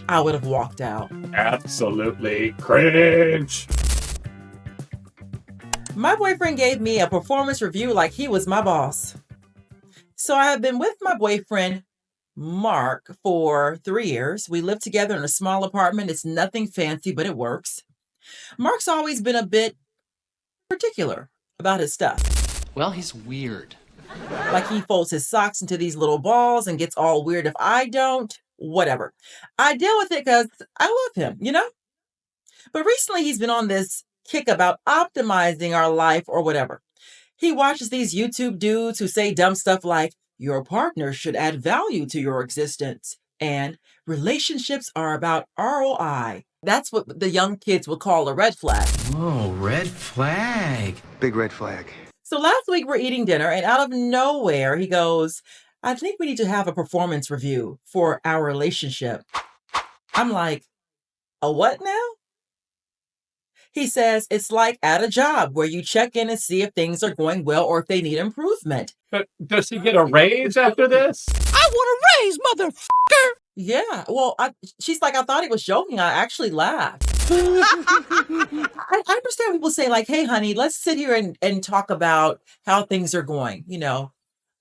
I would have walked out. Absolutely cringe. My boyfriend gave me a performance review like he was my boss. So I have been with my boyfriend, Mark, for 3 years. We live together in a small apartment. It's nothing fancy, but it works. Mark's always been a bit particular about his stuff. Well, he's weird. Like he folds his socks into these little balls and gets all weird if I don't. Whatever. I deal with it because I love him, you know? But recently he's been on this kick about optimizing our life or whatever. He watches these YouTube dudes who say dumb stuff like, your partner should add value to your existence, and relationships are about ROI. That's what the young kids would call a red flag. Whoa, red flag. Big red flag. So last week we're eating dinner and out of nowhere he goes, I think we need to have a performance review for our relationship. I'm like, a what now? He says it's like at a job where you check in and see if things are going well or if they need improvement. But does he get a raise after this? I want a raise, motherfucker. Yeah, well, she's like, I thought he was joking. I actually laughed. I understand people say like, hey, honey, let's sit here and talk about how things are going. You know,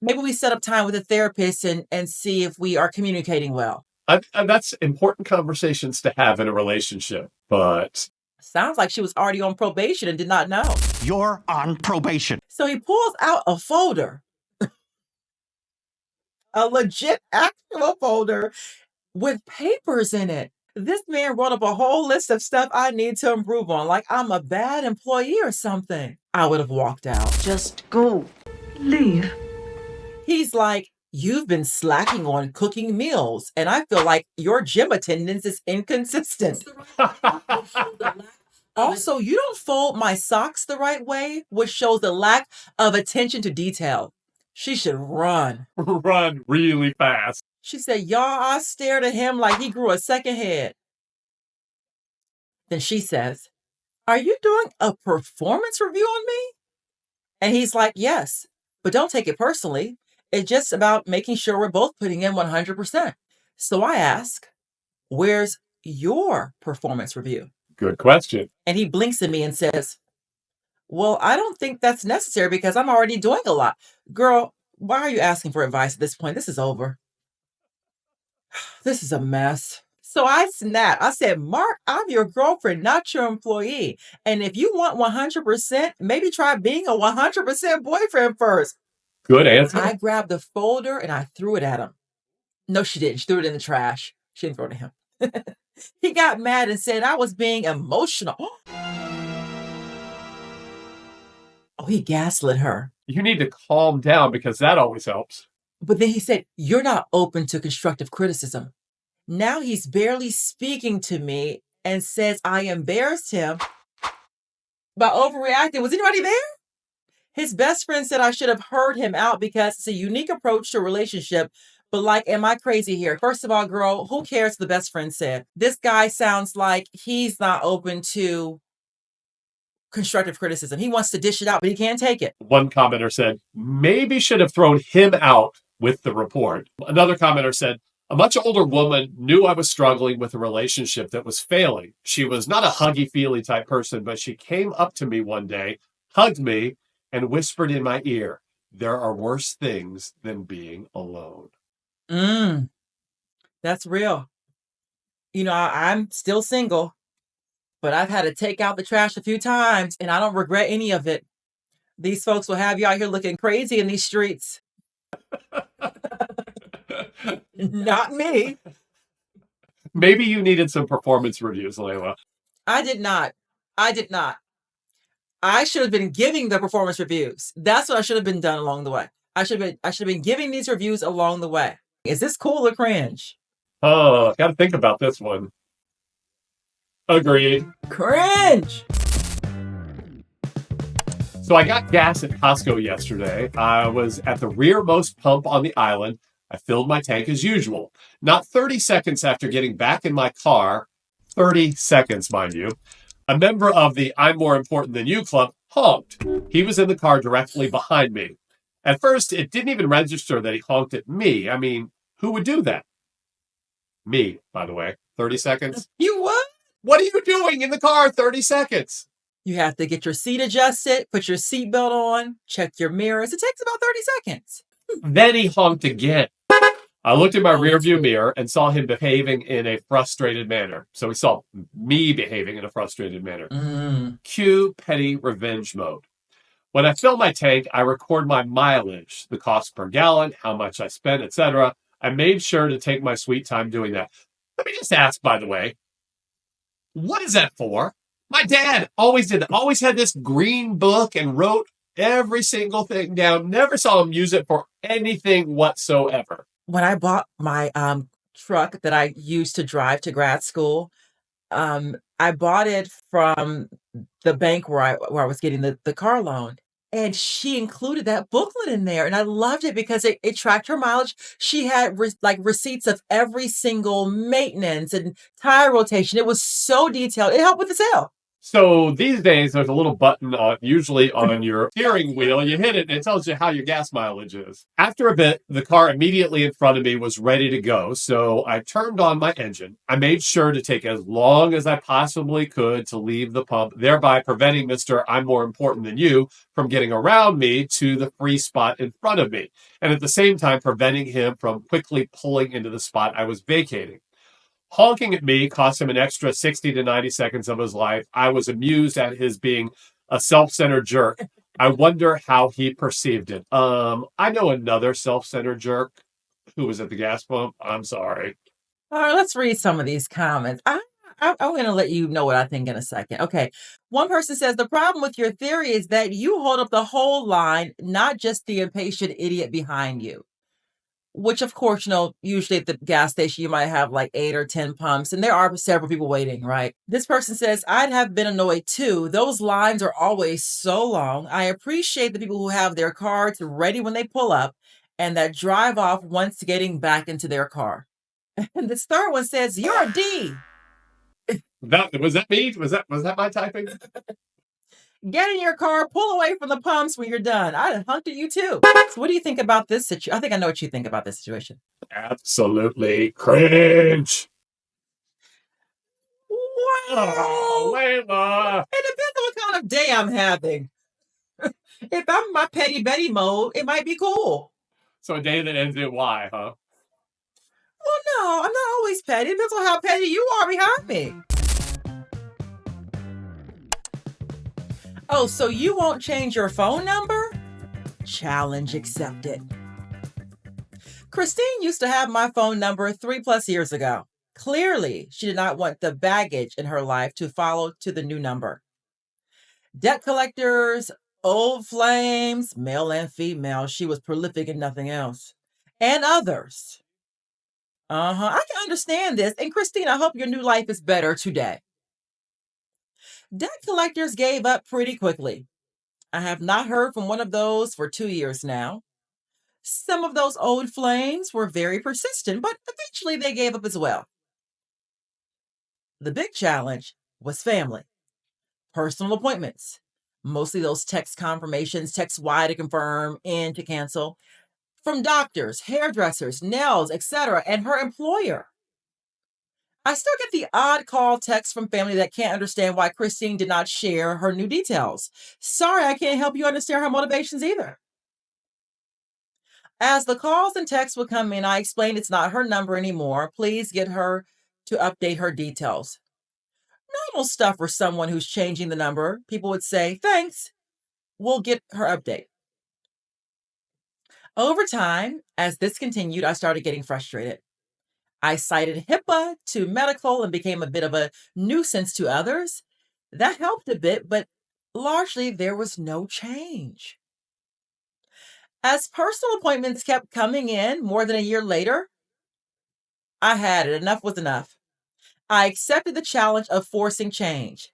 maybe we set up time with a therapist and see if we are communicating well. That's important conversations to have in a relationship, but... Sounds like she was already on probation and did not know. You're on probation. So he pulls out a folder, a legit actual folder with papers in it. This man wrote up a whole list of stuff I need to improve on, like I'm a bad employee or something. I would have walked out. Just go. Leave. He's like, you've been slacking on cooking meals, and I feel like your gym attendance is inconsistent. Also, you don't fold my socks the right way, which shows the lack of attention to detail. She should run. Run really fast. She said, y'all, I stared at him like he grew a second head. Then she says, are you doing a performance review on me? And he's like, yes, but don't take it personally. It's just about making sure we're both putting in 100%. So I ask, where's your performance review? Good question. And he blinks at me and says, well, I don't think that's necessary because I'm already doing a lot. Girl, why are you asking for advice at this point? This is over. This is a mess. So I snapped. I said, Mark, I'm your girlfriend, not your employee. And if you want 100%, maybe try being a 100% boyfriend first. Good answer. I grabbed the folder and I threw it at him. No, she didn't. She threw it in the trash. She didn't throw it at him. He got mad and said I was being emotional. Oh, he gaslit her. You need to calm down because that always helps. But then he said, you're not open to constructive criticism. Now he's barely speaking to me and says I embarrassed him by overreacting. Was anybody there? His best friend said I should have heard him out because it's a unique approach to a relationship. But like, am I crazy here? First of all, girl, who cares what the best friend said? This guy sounds like he's not open to constructive criticism. He wants to dish it out, but he can't take it. One commenter said, maybe should have thrown him out with the report. Another commenter said, a much older woman knew I was struggling with a relationship that was failing. She was not a huggy-feely type person, but she came up to me one day, hugged me, and whispered in my ear, there are worse things than being alone. That's real. You know, I'm still single, but I've had to take out the trash a few times and I don't regret any of it. These folks will have you out here looking crazy in these streets. Not me. Maybe you needed some performance reviews, Layla. I did not. I should have been giving the performance reviews. That's what I should have been done along the way. I should have been giving these reviews along the way. Is this cool or cringe? Oh, got to think about this one. Agreed. Cringe. So I got gas at Costco yesterday. I was at the rearmost pump on the island. I filled my tank as usual. Not 30 seconds after getting back in my car, 30 seconds, mind you, a member of the I'm More Important Than You club honked. He was in the car directly behind me. At first, it didn't even register that he honked at me. I mean, who would do that? Me, by the way. 30 seconds? You what? What are you doing in the car 30 seconds? You have to get your seat adjusted, put your seatbelt on, check your mirrors. It takes about 30 seconds. Then he honked again. I looked in my rearview mirror and saw him behaving in a frustrated manner. So he saw me behaving in a frustrated manner. Cue petty revenge mode. When I fill my tank, I record my mileage, the cost per gallon, how much I spent, etc. I made sure to take my sweet time doing that. Let me just ask, by the way, what is that for? My dad always did that. Always had this green book and wrote every single thing down. Never saw him use it for anything whatsoever. When I bought my truck that I used to drive to grad school, I bought it from the bank where I was getting the car loan. And she included that booklet in there. And I loved it because it tracked her mileage. She had receipts of every single maintenance and tire rotation. It was so detailed. It helped with the sale. So these days, there's a little button usually on your steering wheel. You hit it and it tells you how your gas mileage is. After a bit, the car immediately in front of me was ready to go. So I turned on my engine. I made sure to take as long as I possibly could to leave the pump, thereby preventing Mr. I'm more important than you from getting around me to the free spot in front of me. And at the same time, preventing him from quickly pulling into the spot I was vacating. Honking at me cost him an extra 60 to 90 seconds of his life. I was amused at his being a self-centered jerk. I wonder how he perceived it. I know another self-centered jerk who was at the gas pump. I'm sorry. All right, let's read some of these comments. I'm going to let you know what I think in a second. Okay. One person says, the problem with your theory is that you hold up the whole line, not just the impatient idiot behind you. Which, of course, usually at the gas station, you might have like 8 or 10 pumps, and there are several people waiting, right? This person says, I'd have been annoyed too. Those lines are always so long. I appreciate the people who have their cards ready when they pull up and that drive off once getting back into their car. And this third one says, you're a D. Was that me? Was that my typing? Get in your car, pull away from the pumps when you're done. I'd have hunked at you too. So what do you think about this situation? I think I know what you think about this situation. Absolutely cringe. Wow. Oh, Layla. It depends on what kind of day I'm having. If I'm in my petty Betty mode, it might be cool. So a day that ends in Y, huh? Well, no, I'm not always petty. It depends on how petty you are behind me. Oh, so you won't change your phone number? Challenge accepted. Christine used to have my phone number 3+ years ago. Clearly, she did not want the baggage in her life to follow to the new number. Debt collectors, old flames, male and female. She was prolific in nothing else. And others. I can understand this. And Christine, I hope your new life is better today. Debt collectors gave up pretty quickly. I have not heard from one of those for 2 years now. Some of those old flames were very persistent, but eventually they gave up as well. The big challenge was family, personal appointments, mostly those text confirmations, text Y to confirm, N to cancel, from doctors, hairdressers, nails, etc., and her employer. I still get the odd call text from family that can't understand why Christine did not share her new details. Sorry, I can't help you understand her motivations either. As the calls and texts would come in, I explained it's not her number anymore. Please get her to update her details. Normal stuff for someone who's changing the number. People would say, thanks, we'll get her update. Over time, as this continued, I started getting frustrated. I cited HIPAA to medical and became a bit of a nuisance to others. That helped a bit, but largely there was no change. As personal appointments kept coming in more than a year later, I had it. Enough was enough. I accepted the challenge of forcing change.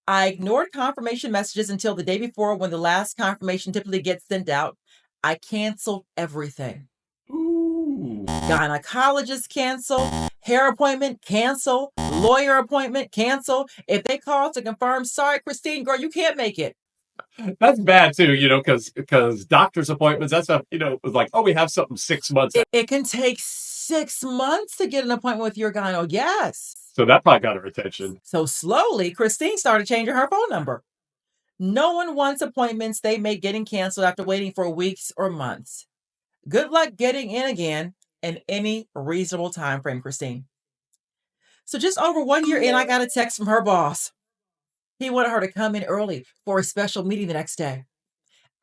I ignored confirmation messages until the day before when the last confirmation typically gets sent out. I canceled everything. Gynecologist cancel, hair appointment cancel, lawyer appointment cancel. If they call to confirm, sorry, Christine, girl, you can't make it. That's bad too, because doctor's appointments, that's stuff, it was like, oh, we have something 6 months. It can take 6 months to get an appointment with your gyno. Yes. So that probably got her attention. So slowly, Christine started changing her phone number. No one wants appointments they make getting canceled after waiting for weeks or months. Good luck getting in again in any reasonable time frame, Christine. So just over 1 year in, I got a text from her boss. He wanted her to come in early for a special meeting the next day.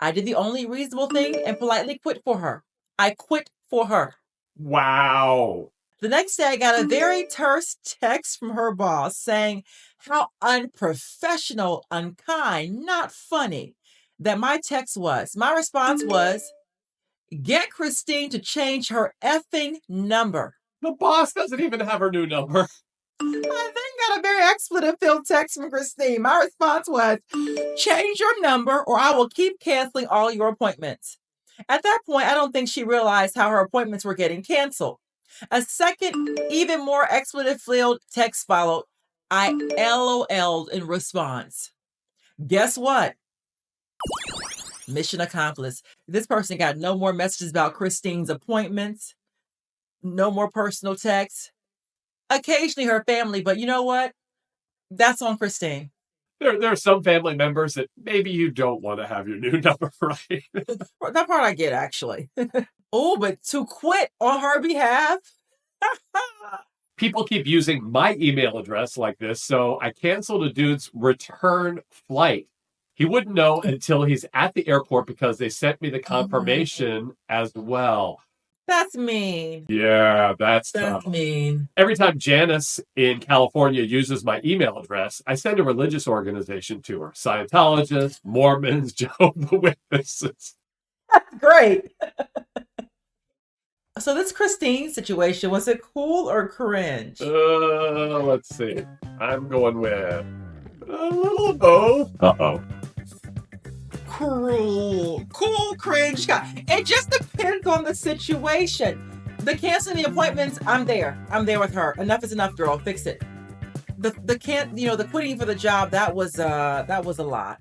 I did the only reasonable thing and politely quit for her. I quit for her. Wow. The next day, I got a very terse text from her boss saying how unprofessional, unkind, not funny that my text was. My response was, get Christine to change her effing number. The boss doesn't even have her new number. I then got a very expletive-filled text from Christine. My response was, change your number or I will keep canceling all your appointments. At that point, I don't think she realized how her appointments were getting canceled. A second, even more expletive-filled text followed. I LOL'd in response. Guess what? Mission accomplished. This person got no more messages about Christine's appointments, no more personal texts. Occasionally her family, but you know what? That's on Christine. There are some family members that maybe you don't want to have your new number, right? That part I get, actually. Oh, but to quit on her behalf? People keep using my email address like this, so I canceled a dude's return flight. He wouldn't know until he's at the airport because they sent me the confirmation as well. That's mean. Yeah, that's That's tough. mean. Every time Janice in California uses my email address, I send a religious organization to her. Scientologists, Mormons, Jehovah's Witnesses. That's great. So this Christine situation, was it cool or cringe? Let's see. I'm going with a little of both. Uh-oh. Cruel. Cool, cringe. It just depends on the situation. The canceling the appointments, I'm there. I'm there with her. Enough is enough, girl. Fix it. The quitting for the job, that was a lot.